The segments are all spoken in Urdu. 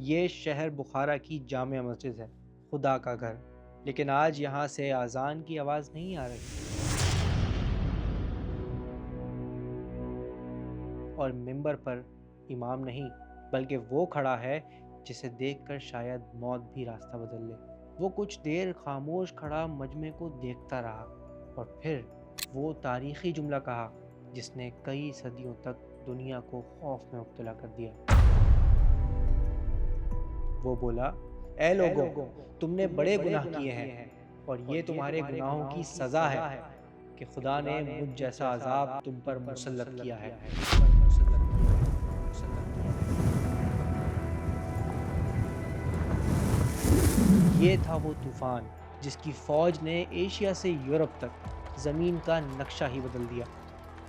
یہ شہر بخارا کی جامع مسجد ہے، خدا کا گھر، لیکن آج یہاں سے اذان کی آواز نہیں آ رہی، اور منبر پر امام نہیں بلکہ وہ کھڑا ہے جسے دیکھ کر شاید موت بھی راستہ بدل لے۔ وہ کچھ دیر خاموش کھڑا مجمع کو دیکھتا رہا، اور پھر وہ تاریخی جملہ کہا جس نے کئی صدیوں تک دنیا کو خوف میں مبتلا کر دیا۔ وہ بولا، اے لوگوں، تم نے بڑے گناہ کیے ہیں، اور یہ تمہارے گناہوں کی سزا ہے کہ خدا نے مجھ جیسا عذاب تم پر مسلط کیا ہے۔ یہ تھا وہ طوفان جس کی فوج نے ایشیا سے یورپ تک زمین کا نقشہ ہی بدل دیا،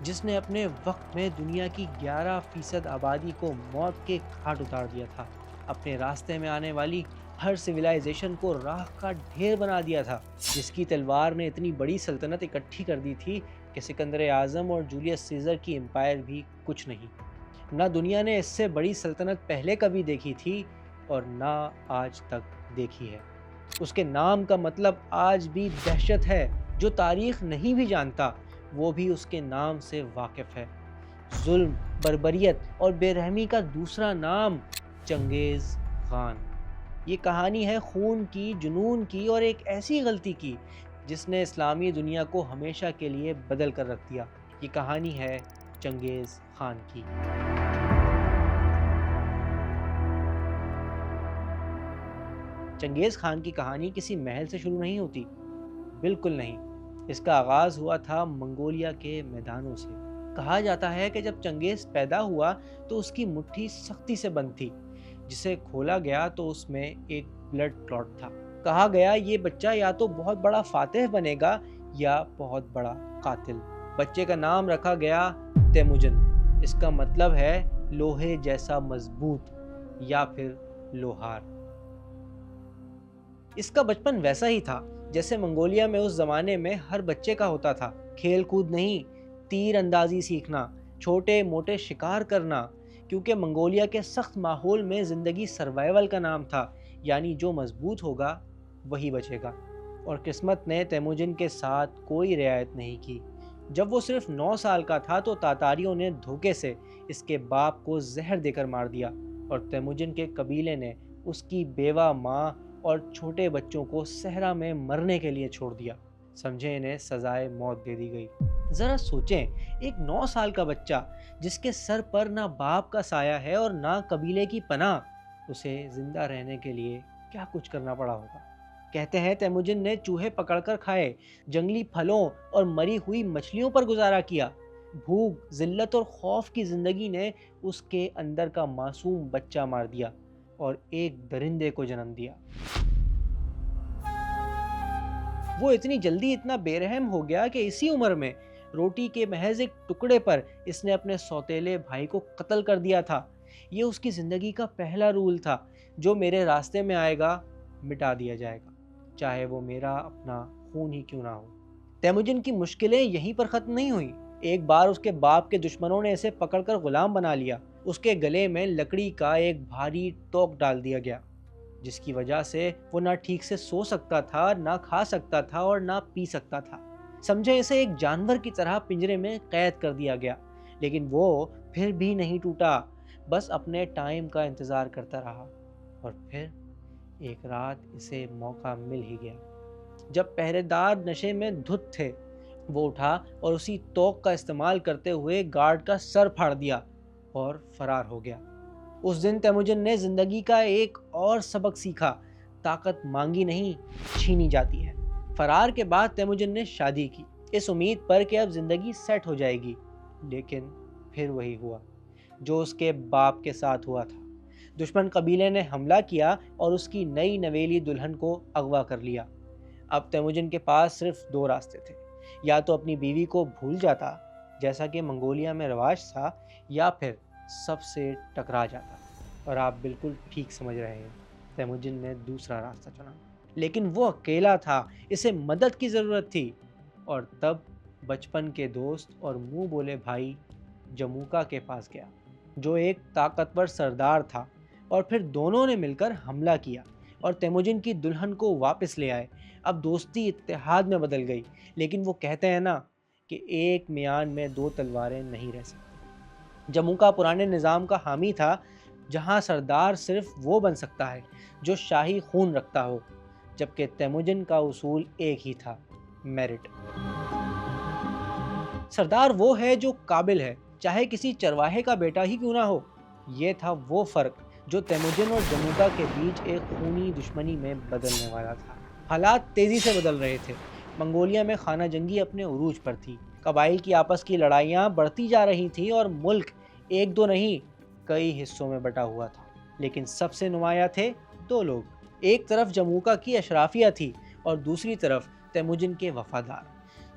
جس نے اپنے وقت میں دنیا کی 11% آبادی کو موت کے گھاٹ اتار دیا تھا، اپنے راستے میں آنے والی ہر سویلائزیشن کو راکھ کا ڈھیر بنا دیا تھا، جس کی تلوار نے اتنی بڑی سلطنت اکٹھی کر دی تھی کہ سکندر اعظم اور جولیس سیزر کی امپائر بھی کچھ نہیں۔ نہ دنیا نے اس سے بڑی سلطنت پہلے کبھی دیکھی تھی اور نہ آج تک دیکھی ہے۔ اس کے نام کا مطلب آج بھی دہشت ہے۔ جو تاریخ نہیں بھی جانتا وہ بھی اس کے نام سے واقف ہے۔ ظلم، بربریت اور بے رحمی کا دوسرا نام چنگیز خان۔ یہ کہانی ہے خون کی، جنون کی اور ایک ایسی غلطی کی جس نے اسلامی دنیا کو ہمیشہ کے لیے بدل کر رکھ دیا۔ یہ کہانی ہے چنگیز خان کی۔ چنگیز خان کی کہانی کسی محل سے شروع نہیں ہوتی، بالکل نہیں۔ اس کا آغاز ہوا تھا منگولیا کے میدانوں سے۔ کہا جاتا ہے کہ جب چنگیز پیدا ہوا تو اس کی مٹھی سختی سے بند تھی، جسے کھولا گیا تو اس میں ایک بلڈ کلوٹ تھا۔ کہا گیا یہ بچہ یا تو بہت بڑا فاتح بنے گا یا بہت بڑا قاتل۔ بچے کا نام رکھا گیا تیموجن۔ اس کا مطلب ہے لوہے جیسا مضبوط یا پھر لوہار۔ اس کا بچپن ویسا ہی تھا جیسے منگولیا میں اس زمانے میں ہر بچے کا ہوتا تھا۔ کھیل کود نہیں، تیر اندازی سیکھنا، چھوٹے موٹے شکار کرنا، کیونکہ منگولیا کے سخت ماحول میں زندگی سروائیول کا نام تھا، یعنی جو مضبوط ہوگا وہی بچے گا۔ اور قسمت نے تیموجن کے ساتھ کوئی رعایت نہیں کی۔ جب وہ صرف 9 سال کا تھا تو تاتاریوں نے دھوکے سے اس کے باپ کو زہر دے کر مار دیا، اور تیموجن کے قبیلے نے اس کی بیوہ ماں اور چھوٹے بچوں کو صحرا میں مرنے کے لیے چھوڑ دیا۔ سمجھے، انہیں سزائے موت دے دی گئی۔ ذرا سوچیں، ایک 9 سال کا بچہ جس کے سر پر نہ باپ کا سایہ ہے اور نہ قبیلے کی پناہ، اسے زندہ رہنے کے لیے کیا کچھ کرنا پڑا ہوگا۔ کہتے ہیں تیموجن نے چوہے پکڑ کر کھائے، جنگلی پھلوں اور مری ہوئی مچھلیوں پر گزارا کیا۔ بھوک، ذلت اور خوف کی زندگی نے اس کے اندر کا معصوم بچہ مار دیا اور ایک درندے کو جنم دیا۔ وہ اتنی جلدی اتنا بے رحم ہو گیا کہ اسی عمر میں روٹی کے محض ایک ٹکڑے پر اس نے اپنے سوتیلے بھائی کو قتل کر دیا تھا۔ یہ اس کی زندگی کا پہلا رول تھا، جو میرے راستے میں آئے گا مٹا دیا جائے گا، چاہے وہ میرا اپنا خون ہی کیوں نہ ہو۔ تیموجن کی مشکلیں یہیں پر ختم نہیں ہوئیں۔ ایک بار اس کے باپ کے دشمنوں نے اسے پکڑ کر غلام بنا لیا۔ اس کے گلے میں لکڑی کا ایک بھاری توق ڈال دیا گیا، جس کی وجہ سے وہ نہ ٹھیک سے سو سکتا تھا، نہ کھا سکتا تھا اور نہ پی سکتا تھا۔ سمجھے، اسے ایک جانور کی طرح پنجرے میں قید کر دیا گیا، لیکن وہ پھر بھی نہیں ٹوٹا، بس اپنے ٹائم کا انتظار کرتا رہا۔ اور پھر ایک رات اسے موقع مل ہی گیا۔ جب پہرے دار نشے میں دھت تھے، وہ اٹھا اور اسی توق کا استعمال کرتے ہوئے گارڈ کا سر پھاڑ دیا اور فرار ہو گیا۔ اس دن تیموجن نے زندگی کا ایک اور سبق سیکھا: طاقت مانگی نہیں، چھینی جاتی ہے۔ فرار کے بعد تیموجن نے شادی کی، اس امید پر کہ اب زندگی سیٹ ہو جائے گی، لیکن پھر وہی ہوا جو اس کے باپ کے ساتھ ہوا تھا۔ دشمن قبیلے نے حملہ کیا اور اس کی نئی نویلی دلہن کو اغوا کر لیا۔ اب تیموجن کے پاس صرف 2 راستے تھے، یا تو اپنی بیوی کو بھول جاتا جیسا کہ منگولیا میں رواج تھا، یا پھر سب سے ٹکرا جاتا۔ اور آپ بالکل ٹھیک سمجھ رہے ہیں، تیموجن نے دوسرا راستہ چنا۔ لیکن وہ اکیلا تھا، اسے مدد کی ضرورت تھی۔ اور تب بچپن کے دوست اور منہ بولے بھائی جموکا کے پاس گیا، جو ایک طاقتور سردار تھا اور پھر دونوں نے مل کر حملہ کیا اور تیموجن کی دلہن کو واپس لے آئے۔ اب دوستی اتحاد میں بدل گئی، لیکن وہ کہتے ہیں نا کہ ایک میان میں دو تلواریں نہیں رہ سکتی۔ جموں کا پرانے نظام کا حامی تھا، جہاں سردار صرف وہ بن سکتا ہے جو شاہی خون رکھتا ہو، جبکہ تیموجن کا اصول ایک ہی تھا، میرٹ۔ سردار وہ ہے جو قابل ہے، چاہے کسی چرواہے کا بیٹا ہی کیوں نہ ہو۔ یہ تھا وہ فرق جو تیموجن اور جموکا کے بیچ ایک خونی دشمنی میں بدلنے والا تھا۔ حالات تیزی سے بدل رہے تھے۔ منگولیا میں خانہ جنگی اپنے عروج پر تھی، قبائل کی آپس کی لڑائیاں بڑھتی جا رہی تھیں اور ملک ایک دو نہیں کئی حصوں میں بٹا ہوا تھا۔ لیکن سب سے نمایاں تھے دو لوگ، ایک طرف جموکا کی اشرافیہ تھی اور دوسری طرف تیموجن کے وفادار،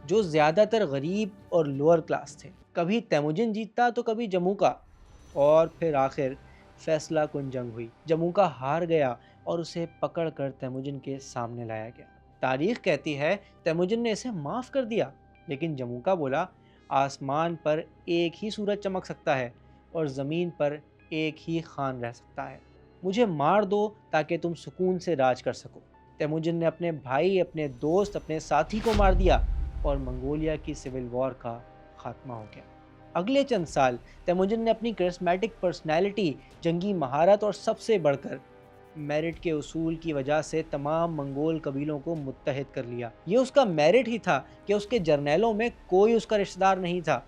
جو زیادہ تر غریب اور لوور کلاس تھے۔ کبھی تیموجن جیتتا تو کبھی جموکا، اور پھر آخر فیصلہ کن جنگ ہوئی۔ جموکا ہار گیا اور اسے پکڑ کر تیموجن کے سامنے لایا گیا۔ تاریخ کہتی ہے تیموجن نے اسے معاف کر دیا، لیکن جموکا بولا آسمان پر ایک ہی سورج چمک سکتا ہے اور زمین پر ایک ہی خان رہ سکتا ہے، مجھے مار دو تاکہ تم سکون سے راج کر سکو۔ تیموجن نے اپنے بھائی، اپنے دوست، اپنے ساتھی کو مار دیا اور منگولیا کی سول وار کا خاتمہ ہو گیا۔ اگلے چند سال تیموجن نے اپنی کرسمیٹک پرسنالٹی، جنگی مہارت اور سب سے بڑھ کر میرٹ کے اصول کی وجہ سے تمام منگول قبیلوں کو متحد کر لیا۔ یہ اس کا میرٹ ہی تھا کہ اس کے جرنیلوں میں کوئی اس کا رشتہ دار نہیں تھا،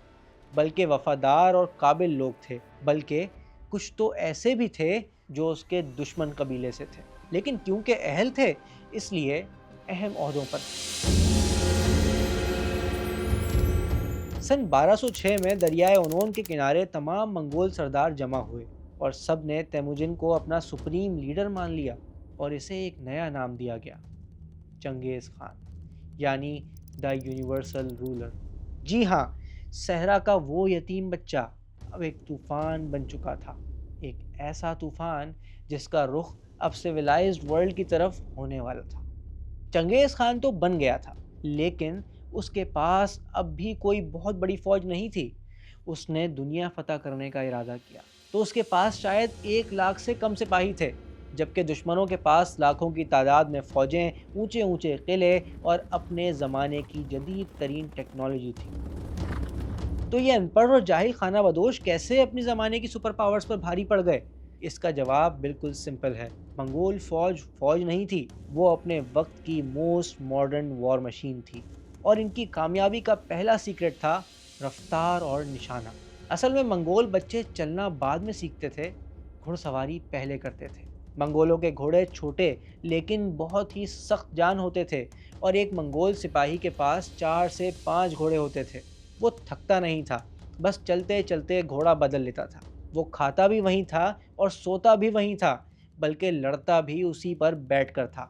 بلکہ وفادار اور قابل لوگ تھے، بلکہ کچھ تو ایسے بھی تھے جو اس کے دشمن قبیلے سے تھے، لیکن کیونکہ اہل تھے اس لیے اہم عہدوں پر تھے۔ سن 1206 میں دریائے اونون کے کنارے تمام منگول سردار جمع ہوئے اور سب نے تیموجن کو اپنا سپریم لیڈر مان لیا اور اسے ایک نیا نام دیا گیا، چنگیز خان، یعنی دا یونیورسل رولر۔ جی ہاں، صحرا کا وہ یتیم بچہ اب ایک طوفان بن چکا تھا، ایک ایسا طوفان جس کا رخ اب سویلائزڈ ورلڈ کی طرف ہونے والا تھا۔ چنگیز خان تو بن گیا تھا، لیکن اس کے پاس اب بھی کوئی بہت بڑی فوج نہیں تھی۔ اس نے دنیا فتح کرنے کا ارادہ کیا تو اس کے پاس شاید 1 لاکھ سے کم سپاہی تھے، جبکہ دشمنوں کے پاس لاکھوں کی تعداد میں فوجیں، اونچے اونچے قلعے اور اپنے زمانے کی جدید ترین ٹیکنالوجی تھی۔ تو یہ ان پڑھ اور جاہل خانہ بدوش کیسے اپنی زمانے کی سپر پاورز پر بھاری پڑ گئے؟ اس کا جواب بالکل سمپل ہے۔ منگول فوج نہیں تھی، وہ اپنے وقت کی موسٹ ماڈرن وار مشین تھی، اور ان کی کامیابی کا پہلا سیکرٹ تھا رفتار اور نشانہ۔ اصل میں منگول بچے چلنا بعد میں سیکھتے تھے، گھڑ سواری پہلے کرتے تھے۔ منگولوں کے گھوڑے چھوٹے لیکن بہت ہی سخت جان ہوتے تھے، اور ایک منگول سپاہی کے پاس 4 سے 5 گھوڑے ہوتے تھے۔ وہ تھکتا نہیں تھا، بس چلتے چلتے گھوڑا بدل لیتا تھا۔ وہ کھاتا بھی وہیں تھا اور سوتا بھی وہیں تھا، بلکہ لڑتا بھی اسی پر بیٹھ کر تھا۔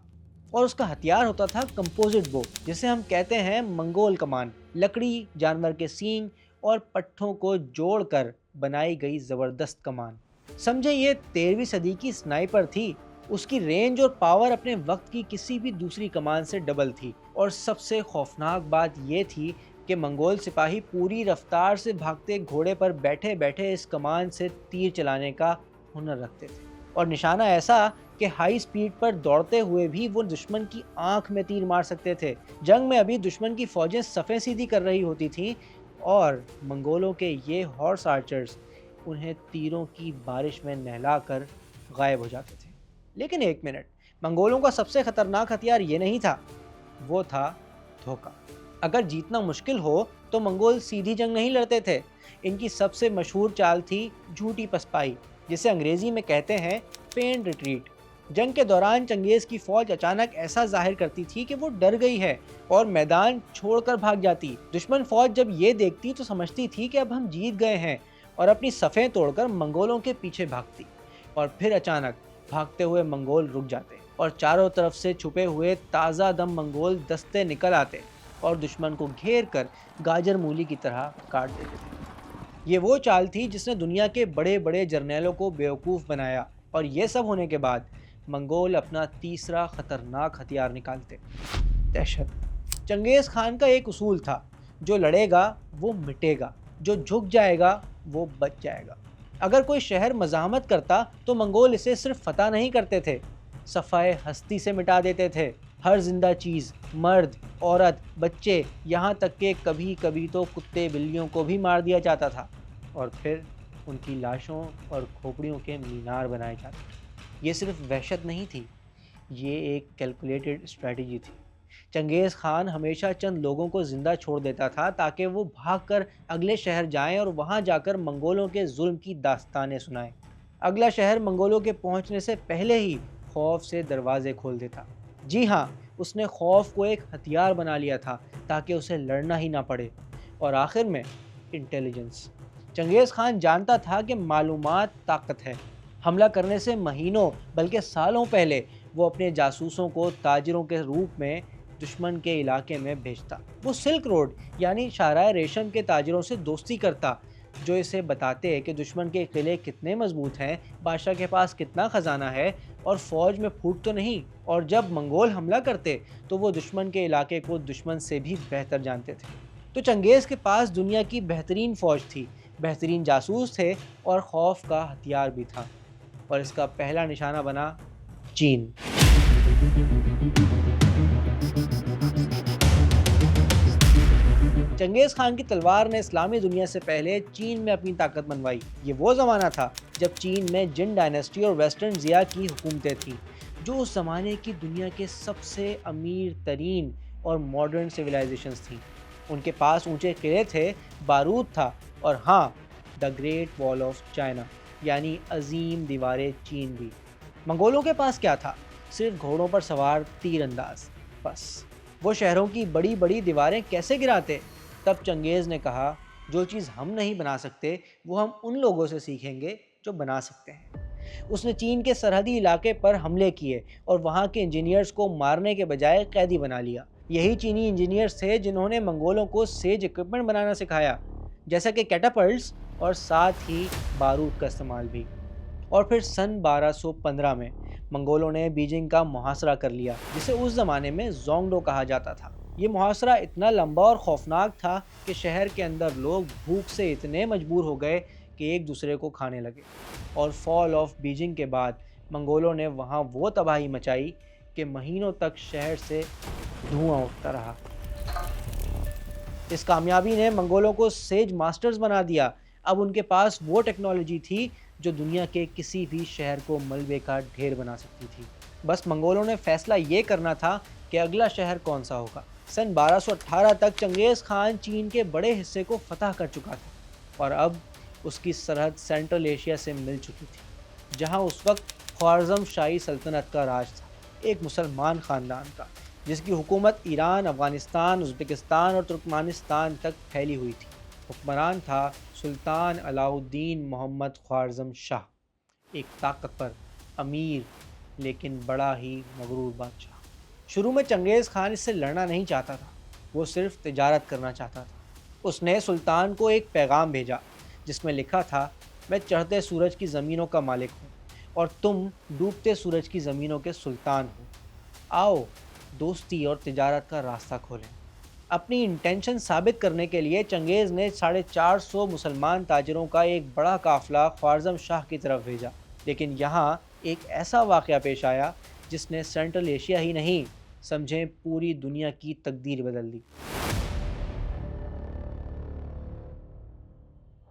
اور اس کا ہتھیار ہوتا تھا کمپوزٹ بو، جسے ہم کہتے ہیں منگول کمان، لکڑی، جانور کے سینگ اور پٹھوں کو جوڑ کر بنائی گئی زبردست کمان۔ سمجھے یہ 13ویں صدی کی سنائپر تھی۔ اس کی رینج اور پاور اپنے وقت کی کسی بھی دوسری کمان سے ڈبل تھی، اور سب سے خوفناک بات یہ تھی کہ منگول سپاہی پوری رفتار سے بھاگتے گھوڑے پر بیٹھے بیٹھے اس کمان سے تیر چلانے کا ہنر رکھتے تھے، اور نشانہ ایسا کہ ہائی سپیڈ پر دوڑتے ہوئے بھی وہ دشمن کی آنکھ میں تیر مار سکتے تھے۔ جنگ میں ابھی دشمن کی فوجیں صفیں سیدھی کر رہی ہوتی تھیں، اور منگولوں کے یہ ہارس آرچرز انہیں تیروں کی بارش میں نہلا کر غائب ہو جاتے تھے۔ لیکن ایک منٹ، منگولوں کا سب سے خطرناک ہتھیار یہ نہیں تھا، وہ تھا دھوکہ۔ اگر جیتنا مشکل ہو تو منگول سیدھی جنگ نہیں لڑتے تھے۔ ان کی سب سے مشہور چال تھی جھوٹی پسپائی، جسے انگریزی میں کہتے ہیں فینڈ ریٹریٹ۔ جنگ کے دوران چنگیز کی فوج اچانک ایسا ظاہر کرتی تھی کہ وہ ڈر گئی ہے اور میدان چھوڑ کر بھاگ جاتی۔ دشمن فوج جب یہ دیکھتی تو سمجھتی تھی کہ اب ہم جیت گئے ہیں، اور اپنی صفیں توڑ کر منگولوں کے پیچھے بھاگتی۔ اور پھر اچانک بھاگتے ہوئے منگول رک جاتے، اور چاروں طرف سے چھپے ہوئے تازہ دم منگول دستے نکل آتے اور دشمن کو گھیر کر گاجر مولی کی طرح کاٹ دیتے تھے۔ یہ وہ چال تھی جس نے دنیا کے بڑے بڑے جرنیلوں کو بیوقوف بنایا، اور یہ سب ہونے کے بعد منگول اپنا تیسرا خطرناک ہتھیار نکالتے، دہشت۔ چنگیز خان کا ایک اصول تھا، جو لڑے گا وہ مٹے گا، جو جھک جائے گا وہ بچ جائے گا۔ اگر کوئی شہر مزاحمت کرتا تو منگول اسے صرف فتح نہیں کرتے تھے، صفائے ہستی سے مٹا دیتے تھے۔ ہر زندہ چیز، مرد، عورت، بچے، یہاں تک کہ کبھی کبھی تو کتے بلیوں کو بھی مار دیا جاتا تھا، اور پھر ان کی لاشوں اور کھوپڑیوں کے مینار بنائے جاتے۔ یہ صرف وحشت نہیں تھی، یہ ایک کیلکولیٹڈ اسٹریٹجی تھی۔ چنگیز خان ہمیشہ چند لوگوں کو زندہ چھوڑ دیتا تھا تاکہ وہ بھاگ کر اگلے شہر جائیں اور وہاں جا کر منگولوں کے ظلم کی داستانیں سنائیں۔ اگلا شہر منگولوں کے پہنچنے سے پہلے ہی خوف سے دروازے کھول دیتا۔ جی ہاں، اس نے خوف کو ایک ہتھیار بنا لیا تھا تاکہ اسے لڑنا ہی نہ پڑے۔ اور آخر میں انٹیلیجنس۔ چنگیز خان جانتا تھا کہ معلومات طاقت ہے۔ حملہ کرنے سے مہینوں بلکہ سالوں پہلے وہ اپنے جاسوسوں کو تاجروں کے روپ میں دشمن کے علاقے میں بھیجتا۔ وہ سلک روڈ یعنی شاہراہ ریشم کے تاجروں سے دوستی کرتا، جو اسے بتاتے کہ دشمن کے قلعے کتنے مضبوط ہیں، بادشاہ کے پاس کتنا خزانہ ہے اور فوج میں پھوٹ تو نہیں۔ اور جب منگول حملہ کرتے تو وہ دشمن کے علاقے کو دشمن سے بھی بہتر جانتے تھے۔ تو چنگیز کے پاس دنیا کی بہترین فوج تھی، بہترین جاسوس تھے اور خوف کا ہتھیار بھی تھا، اور اس کا پہلا نشانہ بنا چین۔ چنگیز خان کی تلوار نے اسلامی دنیا سے پہلے چین میں اپنی طاقت منوائی۔ یہ وہ زمانہ تھا جب چین میں جن ڈائنیسٹی اور ویسٹرن زیا کی حکومتیں تھیں، جو اس زمانے کی دنیا کے سب سے امیر ترین اور ماڈرن سویلائزیشنز تھیں۔ ان کے پاس اونچے قلعے تھے، بارود تھا، اور ہاں، دا گریٹ وال آف چائنا یعنی عظیم دیوار چین بھی۔ منگولوں کے پاس کیا تھا؟ صرف گھوڑوں پر سوار تیر انداز، بس۔ وہ شہروں کی بڑی بڑی دیواریں کیسے گراتے؟ تب چنگیز نے کہا، جو چیز ہم نہیں بنا سکتے وہ ہم ان لوگوں سے سیکھیں گے جو بنا سکتے ہیں۔ اس نے چین کے سرحدی علاقے پر حملے کیے اور وہاں کے انجینئرز کو مارنے کے بجائے قیدی بنا لیا۔ یہی چینی انجینئرز تھے جنہوں نے منگولوں کو سیج اکوپمنٹ بنانا سکھایا، جیسا کہ کیٹاپلٹس، اور ساتھ ہی بارود کا استعمال بھی۔ اور پھر سن 1215 میں منگولوں نے بیجنگ کا محاصرہ کر لیا، جسے اس زمانے میں زونگڈو کہا جاتا تھا۔ یہ محاصرہ اتنا لمبا اور خوفناک تھا کہ شہر کے اندر لوگ بھوک سے اتنے مجبور ہو گئے کہ ایک دوسرے کو کھانے لگے۔ اور فال آف بیجنگ کے بعد منگولوں نے وہاں وہ تباہی مچائی کہ مہینوں تک شہر سے دھواں اٹھتا رہا۔ اس کامیابی نے منگولوں کو سیج ماسٹرز بنا دیا۔ اب ان کے پاس وہ ٹیکنالوجی تھی جو دنیا کے کسی بھی شہر کو ملبے کا ڈھیر بنا سکتی تھی۔ بس منگولوں نے فیصلہ یہ کرنا تھا کہ اگلا شہر کون سا ہوگا۔ سن 1218 تک چنگیز خان چین کے بڑے حصے کو فتح کر چکا تھا، اور اب اس کی سرحد سینٹرل ایشیا سے مل چکی تھی، جہاں اس وقت خوارزم شاہی سلطنت کا راج تھا، ایک مسلمان خاندان کا، جس کی حکومت ایران، افغانستان، ازبکستان اور ترکمانستان تک پھیلی ہوئی تھی۔ حکمران تھا سلطان علاء الدین محمد خوارزم شاہ، ایک طاقتور، امیر لیکن بڑا ہی مغرور بادشاہ۔ شروع میں چنگیز خان اس سے لڑنا نہیں چاہتا تھا، وہ صرف تجارت کرنا چاہتا تھا۔ اس نے سلطان کو ایک پیغام بھیجا جس میں لکھا تھا، میں چڑھتے سورج کی زمینوں کا مالک ہوں اور تم ڈوبتے سورج کی زمینوں کے سلطان ہو، آؤ دوستی اور تجارت کا راستہ کھولیں۔ اپنی انٹینشن ثابت کرنے کے لیے چنگیز نے 450 مسلمان تاجروں کا ایک بڑا قافلہ خوارزم شاہ کی طرف بھیجا، لیکن یہاں ایک ایسا واقعہ پیش آیا جس نے سینٹرل ایشیا ہی نہیں، سمجھیں پوری دنیا کی تقدیر بدل دی۔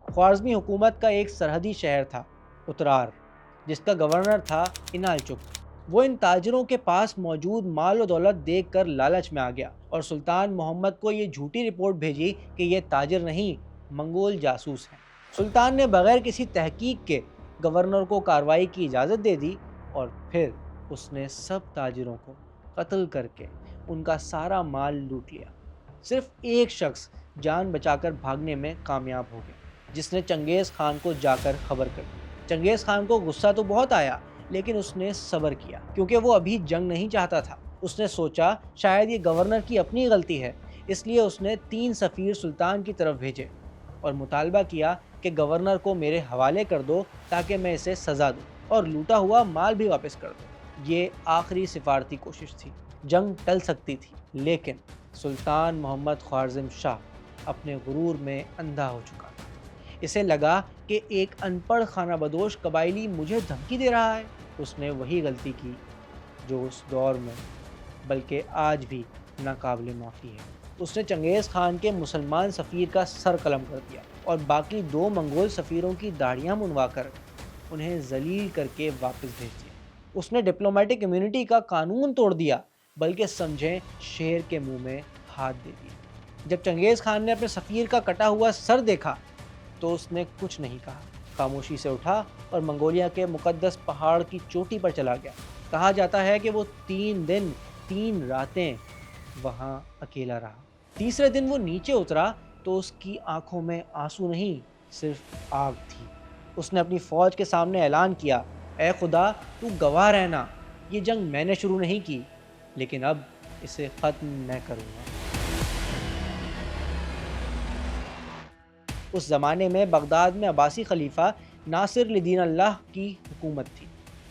خوارزمی حکومت کا ایک سرحدی شہر تھا اترار، جس کا گورنر تھا انالچک۔ وہ ان تاجروں کے پاس موجود مال و دولت دیکھ کر لالچ میں آ گیا اور سلطان محمد کو یہ جھوٹی رپورٹ بھیجی کہ یہ تاجر نہیں، منگول جاسوس ہیں۔ سلطان نے بغیر کسی تحقیق کے گورنر کو کارروائی کی اجازت دے دی، اور پھر اس نے سب تاجروں کو قتل کر کے ان کا سارا مال لوٹ لیا۔ صرف ایک شخص جان بچا کر بھاگنے میں کامیاب ہو گیا، جس نے چنگیز خان کو جا کر خبر کر دی۔ چنگیز خان کو غصہ تو بہت آیا، لیکن اس نے صبر کیا، کیونکہ وہ ابھی جنگ نہیں چاہتا تھا۔ اس نے سوچا شاید یہ گورنر کی اپنی غلطی ہے، اس لیے اس نے 3 سفیر سلطان کی طرف بھیجے اور مطالبہ کیا کہ گورنر کو میرے حوالے کر دو تاکہ میں اسے سزا دوں اور لوٹا ہوا مال بھی واپس کر دوں۔ یہ آخری سفارتی کوشش تھی، جنگ ٹل سکتی تھی، لیکن سلطان محمد خوارزم شاہ اپنے غرور میں اندھا ہو چکا تھا۔ اسے لگا کہ ایک ان پڑھ خانہ بدوش قبائلی مجھے دھمکی دے رہا ہے؟ اس نے وہی غلطی کی جو اس دور میں بلکہ آج بھی ناقابل معافی ہے۔ اس نے چنگیز خان کے مسلمان سفیر کا سر قلم کر دیا اور باقی 2 منگول سفیروں کی داڑھیاں منوا کر انہیں ذلیل کر کے واپس بھیج دیا۔ اس نے ڈپلومیٹک امیونٹی کا قانون توڑ دیا، بلکہ سمجھیں شیر کے منہ میں ہاتھ دے دیا۔ جب چنگیز خان نے اپنے سفیر کا کٹا ہوا سر دیکھا تو اس نے کچھ نہیں کہا، خاموشی سے اٹھا اور منگولیا کے مقدس پہاڑ کی چوٹی پر چلا گیا۔ کہا جاتا ہے کہ وہ 3 دن 3 راتیں وہاں اکیلا رہا۔ تیسرے دن وہ نیچے اترا تو اس کی آنکھوں میں آنسو نہیں، صرف آگ تھی۔ اس نے اپنی فوج کے سامنے اعلان کیا، اے خدا تو گواہ رہنا، یہ جنگ میں نے شروع نہیں کی، لیکن اب اسے ختم میں کروں گا۔ اس زمانے میں بغداد میں عباسی خلیفہ ناصر لدین اللہ کی حکومت تھی۔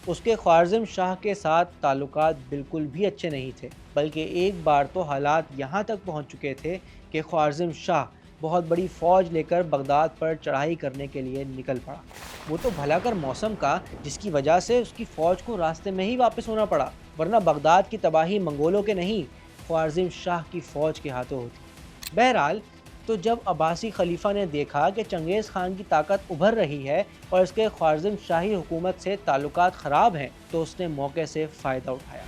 اس کے خوارزم شاہ کے ساتھ تعلقات بالکل بھی اچھے نہیں تھے، بلکہ ایک بار تو حالات یہاں تک پہنچ چکے تھے کہ خوارزم شاہ بہت بڑی فوج لے کر بغداد پر چڑھائی کرنے کے لیے نکل پڑا۔ وہ تو بھلا کر موسم کا، جس کی وجہ سے اس کی فوج کو راستے میں ہی واپس ہونا پڑا، ورنہ بغداد کی تباہی منگولوں کے نہیں، خوارزم شاہ کی فوج کے ہاتھوں ہوتی۔ بہرحال تو جب عباسی خلیفہ نے دیکھا کہ چنگیز خان کی طاقت ابھر رہی ہے اور اس کے خوارزم شاہی حکومت سے تعلقات خراب ہیں، تو اس نے موقع سے فائدہ اٹھایا۔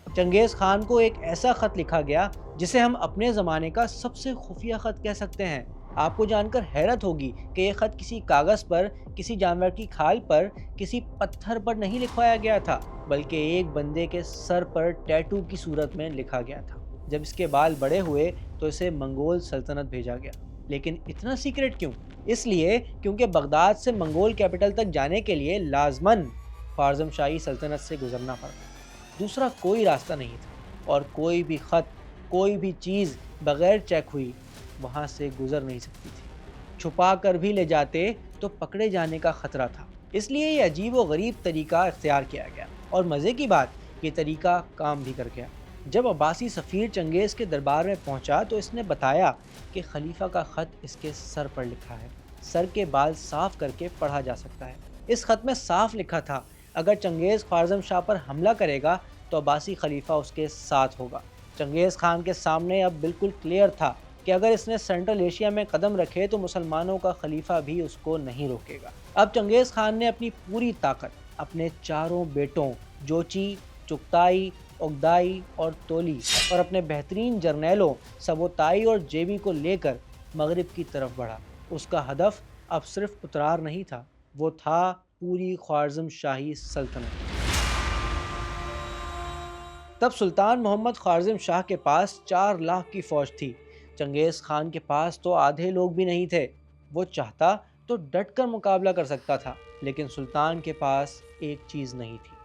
چنگیز خان کو ایک ایسا خط لکھا گیا جسے ہم اپنے زمانے کا سب سے خفیہ خط کہہ سکتے ہیں۔ آپ کو جان کر حیرت ہوگی کہ یہ خط کسی کاغذ پر، کسی جانور کی کھال پر، کسی پتھر پر نہیں لکھوایا گیا تھا، بلکہ ایک بندے کے سر پر ٹیٹو کی صورت میں لکھا گیا تھا۔ جب اس کے بال بڑے ہوئے تو اسے منگول سلطنت بھیجا گیا۔ لیکن اتنا سیکرٹ کیوں؟ اس لیے کیونکہ بغداد سے منگول کیپٹل تک جانے کے لیے لازماً خوارزم شاہی سلطنت سے گزرنا پڑتا۔ دوسرا کوئی راستہ نہیں تھا، اور کوئی بھی خط، کوئی بھی چیز بغیر چیک ہوئی وہاں سے گزر نہیں سکتی تھی۔ چھپا کر بھی لے جاتے تو پکڑے جانے کا خطرہ تھا۔ اس لیے یہ عجیب و غریب طریقہ اختیار کیا گیا، اور مزے کی بات، یہ طریقہ کام بھی کر گیا۔ جب عباسی سفیر چنگیز کے دربار میں پہنچا تو اس نے بتایا کہ خلیفہ کا خط اس کے سر پر لکھا ہے، سر کے بال صاف کر کے پڑھا جا سکتا ہے۔ اس خط میں صاف لکھا تھا، اگر چنگیز خوارزم شاہ پر حملہ کرے گا تو عباسی خلیفہ اس کے ساتھ ہوگا۔ چنگیز خان کے سامنے اب بالکل کلیئر تھا کہ اگر اس نے سینٹرل ایشیا میں قدم رکھے تو مسلمانوں کا خلیفہ بھی اس کو نہیں روکے گا۔ اب چنگیز خان نے اپنی پوری طاقت اپنے 4 بیٹوں جوچی، چغتائی، اوگدائی اور تولی اور اپنے بہترین جرنیلوں سبوتائی اور جیبی کو لے کر مغرب کی طرف بڑھا۔ اس کا ہدف اب صرف اترار نہیں تھا، وہ تھا پوری خوارزم شاہی سلطنت۔ تب سلطان محمد خوارزم شاہ کے پاس 4 لاکھ کی فوج تھی۔ چنگیز خان کے پاس تو آدھے لوگ بھی نہیں تھے۔ وہ چاہتا تو ڈٹ کر مقابلہ کر سکتا تھا، لیکن سلطان کے پاس ایک چیز نہیں تھی،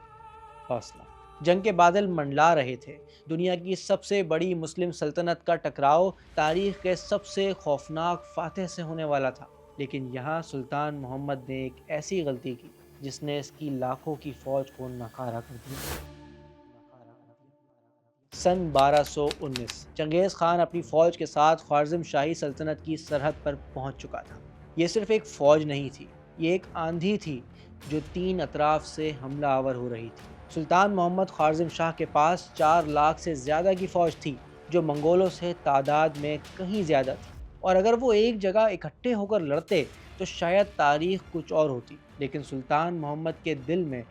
حوصلہ۔ جنگ کے بادل منڈلا رہے تھے۔ دنیا کی سب سے بڑی مسلم سلطنت کا ٹکراؤ تاریخ کے سب سے خوفناک فاتح سے ہونے والا تھا، لیکن یہاں سلطان محمد نے ایک ایسی غلطی کی جس نے اس کی لاکھوں کی فوج کو ناکارہ کر دیا۔ سن 1219 چنگیز خان اپنی فوج کے ساتھ خوارزم شاہی سلطنت کی سرحد پر پہنچ چکا تھا۔ یہ صرف ایک فوج نہیں تھی، یہ ایک آندھی تھی جو 3 اطراف سے حملہ آور ہو رہی تھی۔ سلطان محمد خوارزم شاہ کے پاس 4 لاکھ سے زیادہ کی فوج تھی، جو منگولوں سے تعداد میں کہیں زیادہ تھی، اور اگر وہ ایک جگہ اکٹھے ہو کر لڑتے تو شاید تاریخ کچھ اور ہوتی۔ لیکن سلطان محمد کے دل میں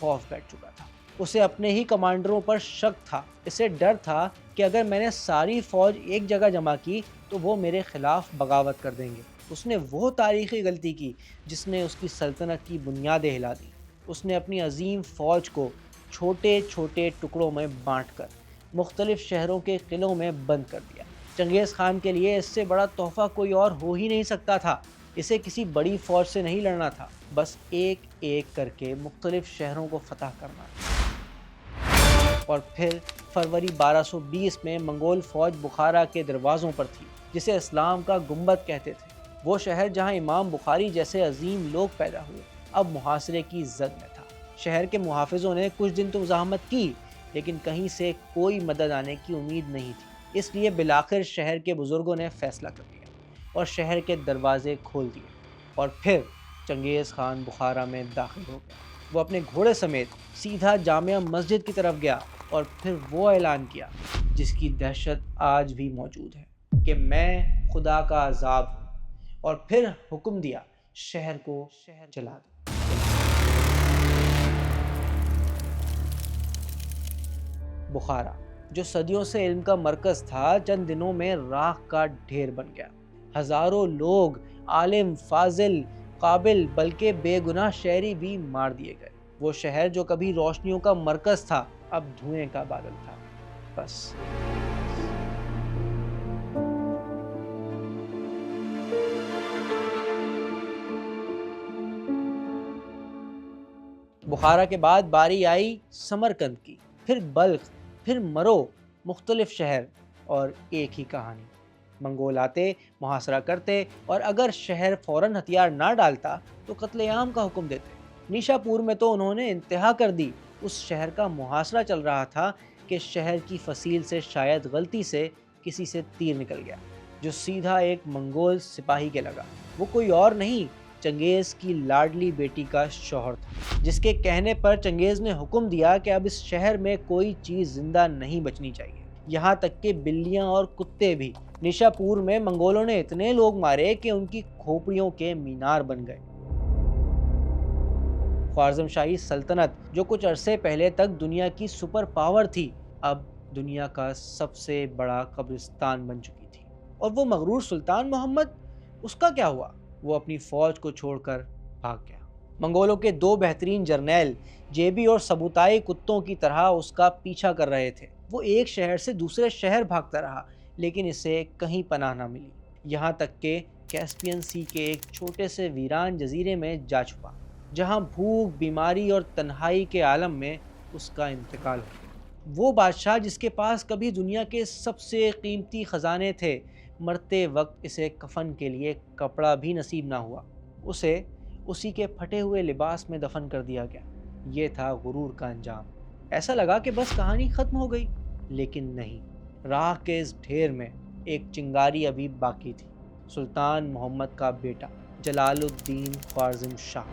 خوف بیٹھ چکا تھا۔ اسے اپنے ہی کمانڈروں پر شک تھا۔ اسے ڈر تھا کہ اگر میں نے ساری فوج ایک جگہ جمع کی تو وہ میرے خلاف بغاوت کر دیں گے۔ اس نے وہ تاریخی غلطی کی جس نے اس کی سلطنت کی بنیادیں ہلا دیں۔ اس نے اپنی عظیم فوج کو چھوٹے چھوٹے ٹکڑوں میں بانٹ کر مختلف شہروں کے قلعوں میں بند کر دیا۔ چنگیز خان کے لیے اس سے بڑا تحفہ کوئی اور ہو ہی نہیں سکتا تھا۔ اسے کسی بڑی فوج سے نہیں لڑنا تھا، بس ایک ایک کر کے مختلف شہروں کو فتح کرنا تھا۔ اور پھر فروری 1220 میں منگول فوج بخارا کے دروازوں پر تھی، جسے اسلام کا گنبد کہتے تھے۔ وہ شہر جہاں امام بخاری جیسے عظیم لوگ پیدا ہوئے، اب محاصرے کی زد میں تھا۔ شہر کے محافظوں نے کچھ دن تو مزاحمت کی، لیکن کہیں سے کوئی مدد آنے کی امید نہیں تھی۔ اس لیے بالآخر شہر کے بزرگوں نے فیصلہ کر لیا اور شہر کے دروازے کھول دیے، اور پھر چنگیز خان بخارا میں داخل ہو گیا۔ وہ اپنے گھوڑے سمیت سیدھا جامع مسجد کی طرف گیا اور پھر وہ اعلان کیا جس کی دہشت آج بھی موجود ہے کہ میں خدا کا عذاب ہوں، اور پھر حکم دیا شہر کو جلا دو۔ بخارا جو صدیوں سے علم کا مرکز تھا، چند دنوں میں راکھ کا ڈھیر بن گیا۔ ہزاروں لوگ، عالم، فاضل، قابل، بلکہ بے گناہ شہری بھی مار دیے گئے۔ وہ شہر جو کبھی روشنیوں کا مرکز تھا، اب دھوئیں کا بادل تھا۔ بس بخارا کے بعد باری آئی سمرقند کی، پھر بلخ، پھر مرو، مختلف شہر اور ایک ہی کہانی۔ منگول آتے، محاصرہ کرتے، اور اگر شہر فوراً ہتھیار نہ ڈالتا تو قتل عام کا حکم دیتے۔ نیشا پور میں تو انہوں نے انتہا کر دی۔ اس شہر کا محاصرہ چل رہا تھا کہ شہر کی فصیل سے شاید غلطی سے کسی سے تیر نکل گیا جو سیدھا ایک منگول سپاہی کے لگا۔ وہ کوئی اور نہیں، چنگیز کی لاڈلی بیٹی کا شوہر تھا، جس کے کہنے پر چنگیز نے حکم دیا کہ اب اس شہر میں کوئی چیز زندہ نہیں بچنی چاہیے، یہاں تک کہ بلیاں اور کتے بھی۔ نیشا پور میں منگولوں نے اتنے لوگ مارے کہ ان کی کھوپڑیوں کے مینار بن گئے۔ خوارزم شاہی سلطنت جو کچھ عرصے پہلے تک دنیا کی سپر پاور تھی، اب دنیا کا سب سے بڑا قبرستان بن چکی تھی۔ اور وہ مغرور سلطان محمد، اس کا کیا ہوا؟ وہ اپنی فوج کو چھوڑ کر بھاگ گیا۔ منگولوں کے دو بہترین جرنیل جیبی اور سبوتائی کتوں کی طرح اس کا پیچھا کر رہے تھے۔ وہ ایک شہر سے دوسرے شہر بھاگتا رہا، لیکن اسے کہیں پناہ نہ ملی، یہاں تک کہ کیسپین سی کے ایک چھوٹے سے ویران جزیرے میں جا چھپا، جہاں بھوک، بیماری اور تنہائی کے عالم میں اس کا انتقال ہو گیا۔ وہ بادشاہ جس کے پاس کبھی دنیا کے سب سے قیمتی خزانے تھے، مرتے وقت اسے کفن کے لیے کپڑا بھی نصیب نہ ہوا، اسے اسی کے پھٹے ہوئے لباس میں دفن کر دیا گیا۔ یہ تھا غرور کا انجام۔ ایسا لگا کہ بس کہانی ختم ہو گئی، لیکن نہیں، راکھ کے اس ڈھیر میں ایک چنگاری ابھی باقی تھی، سلطان محمد کا بیٹا جلال الدین خوارزم شاہ۔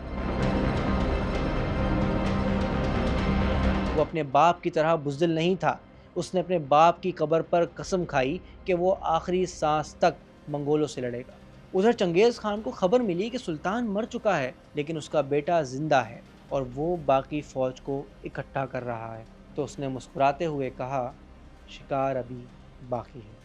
وہ اپنے باپ کی طرح بزدل نہیں تھا۔ اس نے اپنے باپ کی قبر پر قسم کھائی کہ وہ آخری سانس تک منگولوں سے لڑے گا۔ ادھر چنگیز خان کو خبر ملی کہ سلطان مر چکا ہے، لیکن اس کا بیٹا زندہ ہے اور وہ باقی فوج کو اکٹھا کر رہا ہے۔ تو اس نے مسکراتے ہوئے کہا، شکار ابھی باقی ہے۔